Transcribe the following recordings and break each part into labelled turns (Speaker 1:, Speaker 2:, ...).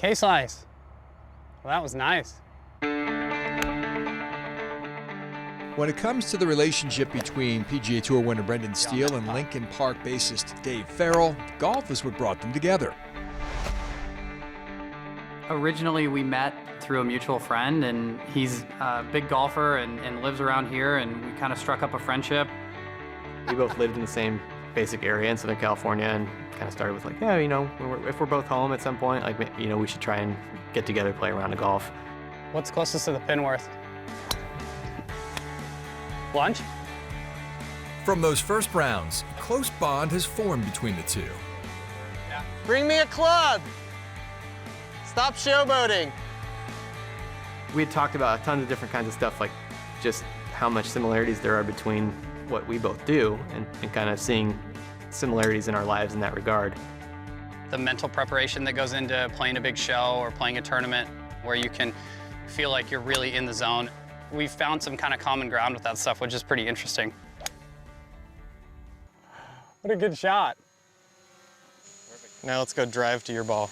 Speaker 1: K-slice. Well, that was nice.
Speaker 2: When it comes to the relationship between PGA Tour winner Brendan Steele and Linkin Park bassist Dave Farrell, golf is what brought them together.
Speaker 3: Originally, we met through a mutual friend, and he's a big golfer and lives around here, and we kind of struck up a friendship.
Speaker 4: We both lived in the same basic area in Southern California, and kind of started with like, yeah, you know, if we're both home at some point, like, you know, we should try and get together, play around a golf.
Speaker 1: What's closest to the pin worth? Lunch?
Speaker 2: From those first rounds, a close bond has formed between the two.
Speaker 5: Bring me a club. Stop showboating.
Speaker 4: We had talked about tons of different kinds of stuff, like just how much similarities there are between what we both do and kind of seeing similarities in our lives in that regard.
Speaker 1: The mental preparation that goes into playing a big show or playing a tournament where you can feel like you're really in the zone. We've found some kind of common ground with that stuff, which is pretty interesting. What a good shot.
Speaker 5: Perfect. Now let's go drive to your ball.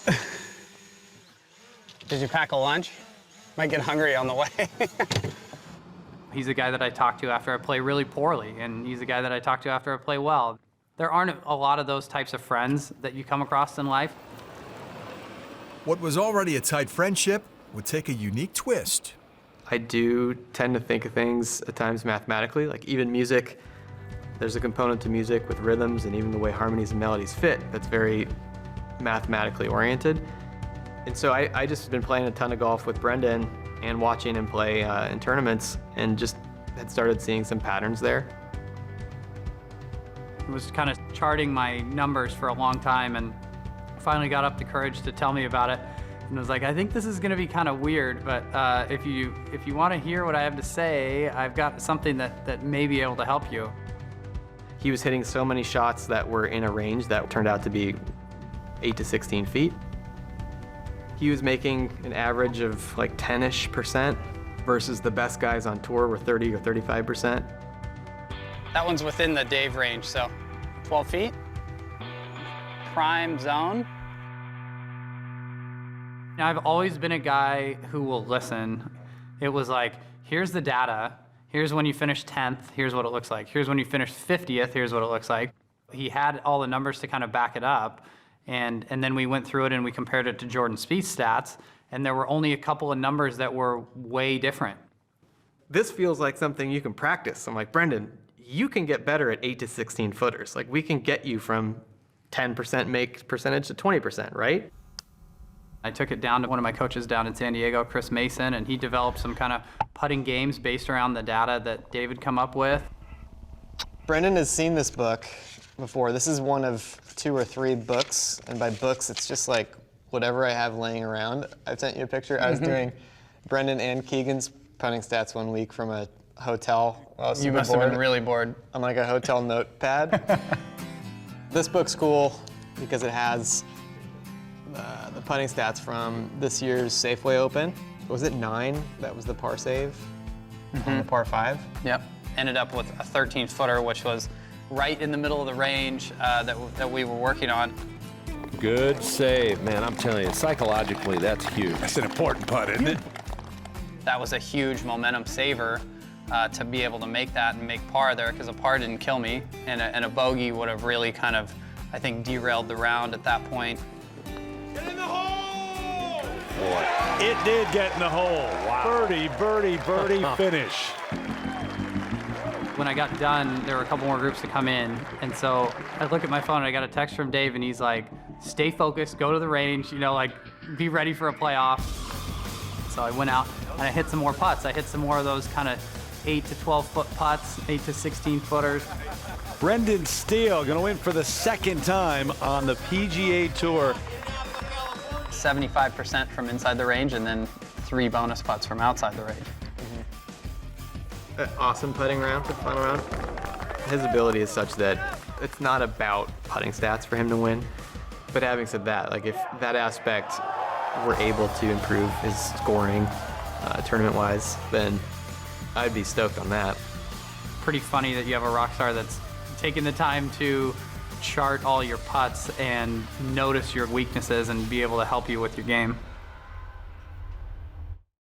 Speaker 1: Did you pack a lunch? Might get hungry on the way.
Speaker 3: He's a guy that I talk to after I play really poorly, and he's a guy that I talk to after I play well. There aren't a lot of those types of friends that you come across in life.
Speaker 2: What was already a tight friendship would take a unique twist.
Speaker 4: I do tend to think of things at times mathematically, like even music. There's a component to music with rhythms and even the way harmonies and melodies fit that's very mathematically oriented. And so I just been playing a ton of golf with Brendan and watching him play in tournaments, and just had started seeing some patterns there.
Speaker 3: I was kind of charting my numbers for a long time, and finally got up the courage to tell me about it. And I was like, I think this is gonna be kind of weird, but if you want to hear what I have to say, I've got something that may be able to help you.
Speaker 4: He was hitting so many shots that were in a range that turned out to be 8 to 16 feet. He was making an average of like 10-ish% versus the best guys on tour were 30 or 35%.
Speaker 1: That one's within the Dave range, so 12 feet. Prime zone.
Speaker 3: Now, I've always been a guy who will listen. It was like, here's the data. Here's when you finish 10th. Here's what it looks like. Here's when you finish 50th. Here's what it looks like. He had all the numbers to kind of back it up. And then we went through it and we compared it to Jordan Spieth's stats. And there were only a couple of numbers that were way different.
Speaker 4: This feels like something you can practice. I'm like, Brendan, you can get better at 8 to 16 footers. Like, we can get you from 10% make percentage to 20%, right?
Speaker 3: I took it down to one of my coaches down in San Diego, Chris Mason, and he developed some kind of putting games based around the data that David come up with.
Speaker 5: Brendan has seen this book before. This is one of 2 or 3 books, and by books, it's just like whatever I have laying around. I've sent you a picture. I was doing Brendan and Keegan's putting stats one week from a hotel.
Speaker 1: You must have been really bored.
Speaker 5: On like a hotel notepad. This book's cool because it has the putting stats from this year's Safeway Open. Was it 9? That was the par save on the par 5?
Speaker 1: Yep. Ended up with a 13-footer, which was right in the middle of the range that we were working on.
Speaker 6: Good save, man. I'm telling you, psychologically, that's huge.
Speaker 7: That's an important putt, isn't it?
Speaker 1: That was a huge momentum saver to be able to make that and make par there, because a par didn't kill me, and a bogey would have really kind of, I think, derailed the round at that point.
Speaker 7: Get in the hole! Boy, it did get in the hole. Wow. Birdie, birdie, birdie, finish.
Speaker 3: When I got done, there were a couple more groups to come in, and so I look at my phone and I got a text from Dave, and he's like, stay focused, go to the range, you know, like, be ready for a playoff. So I went out and I hit some more putts. I hit some more of those kind of 8 to 12 foot putts, 8 to 16 footers.
Speaker 7: Brendan Steele going to win for the second time on the PGA Tour.
Speaker 1: 75% from inside the range, and then 3 bonus putts from outside the range.
Speaker 4: Awesome putting round for the final round. His ability is such that it's not about putting stats for him to win. But having said that, like, if that aspect were able to improve his scoring tournament-wise, then I'd be stoked on that.
Speaker 3: Pretty funny that you have a rock star that's taking the time to chart all your putts and notice your weaknesses and be able to help you with your game.